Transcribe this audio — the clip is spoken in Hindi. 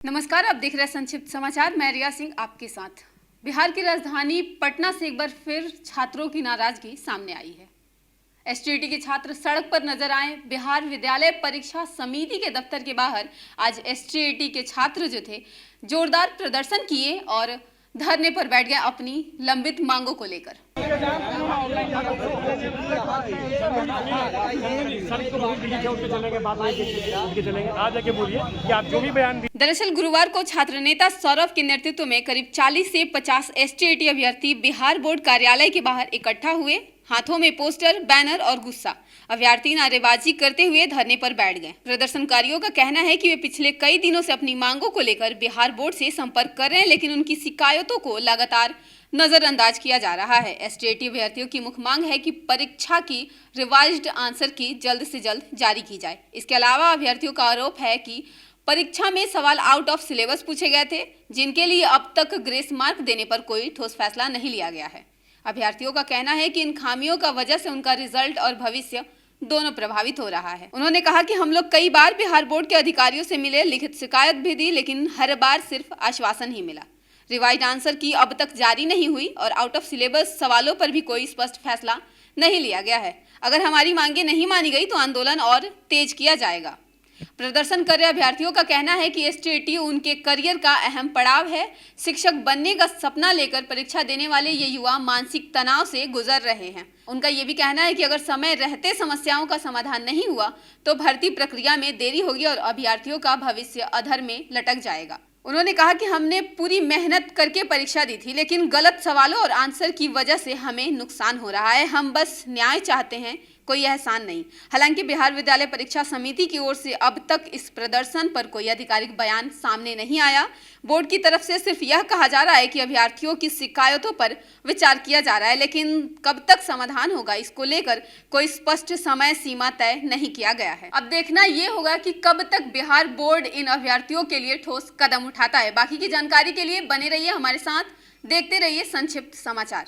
नमस्कार, आप देख रहे हैं संक्षिप्त समाचार। मैं रिया सिंह आपके साथ। बिहार की राजधानी पटना से एक बार फिर छात्रों की नाराजगी सामने आई है। एसटीईटी के छात्र सड़क पर नजर आए। बिहार विद्यालय परीक्षा समिति के दफ्तर के बाहर आज एसटीईटी के छात्र जो थे जोरदार प्रदर्शन किए और धरने पर बैठ गए अपनी लंबित मांगों को लेकर। दरअसल गुरुवार को छात्र नेता सौरभ के नेतृत्व में करीब 40 से 50 एसटीईटी अभ्यर्थी बिहार बोर्ड कार्यालय के बाहर इकट्ठा हुए। हाथों में पोस्टर, बैनर और गुस्सा। अभ्यर्थी नारेबाजी करते हुए धरने पर बैठ गए। प्रदर्शनकारियों का कहना है कि वे पिछले कई दिनों से अपनी मांगों को लेकर बिहार बोर्ड से संपर्क कर रहे हैं, लेकिन उनकी शिकायतों को लगातार नजरअंदाज किया जा रहा है। एसटीईटी अभ्यर्थियों की मुख्य मांग है कि परीक्षा की रिवाइज्ड आंसर की जल्द से जल्द जारी की जाए। इसके अलावा अभ्यर्थियों का आरोप है कि परीक्षा में सवाल आउट ऑफ सिलेबस पूछे गए थे, जिनके लिए अब तक ग्रेस मार्क देने पर कोई ठोस फैसला नहीं लिया गया है। अभ्यर्थियों का कहना है कि इन खामियों का वजह से उनका रिजल्ट और भविष्य दोनों प्रभावित हो रहा है। उन्होंने कहा कि हम लोग कई बार बिहार बोर्ड के अधिकारियों से मिले, लिखित शिकायत भी दी, लेकिन हर बार सिर्फ आश्वासन ही मिला। रिवाइज आंसर की अब तक जारी नहीं हुई और आउट ऑफ सिलेबस सवालों पर भी कोई स्पष्ट फैसला नहीं लिया गया है। अगर हमारी मांगे नहीं मानी गई तो आंदोलन और तेज किया जाएगा। प्रदर्शन कर रहे अभ्यर्थियों का कहना है कि एसटीईटी उनके करियर का अहम पड़ाव है। शिक्षक बनने का सपना लेकर परीक्षा देने वाले ये युवा मानसिक तनाव से गुजर रहे हैं। उनका ये भी कहना है कि अगर समय रहते समस्याओं का समाधान नहीं हुआ तो भर्ती प्रक्रिया में देरी होगी और अभ्यर्थियों का भविष्य अधर में लटक जाएगा। उन्होंने कहा कि हमने पूरी मेहनत करके परीक्षा दी थी, लेकिन गलत सवालों और आंसर की वजह से हमें नुकसान हो रहा है। हम बस न्याय चाहते हैं, कोई एहसान नहीं। हालांकि बिहार विद्यालय परीक्षा समिति की ओर से अब तक इस प्रदर्शन पर कोई आधिकारिक बयान सामने नहीं आया। बोर्ड की तरफ से सिर्फ यह कहा जा रहा है कि अभ्यर्थियों की शिकायतों पर विचार किया जा रहा है, लेकिन कब तक समाधान होगा इसको लेकर कोई स्पष्ट समय सीमा तय नहीं किया गया है। अब देखना ये होगा कि कब तक बिहार बोर्ड इन अभ्यर्थियों के लिए ठोस कदम उठाता है। बाकी की जानकारी के लिए बने रहिए हमारे साथ, देखते रहिए संक्षिप्त समाचार।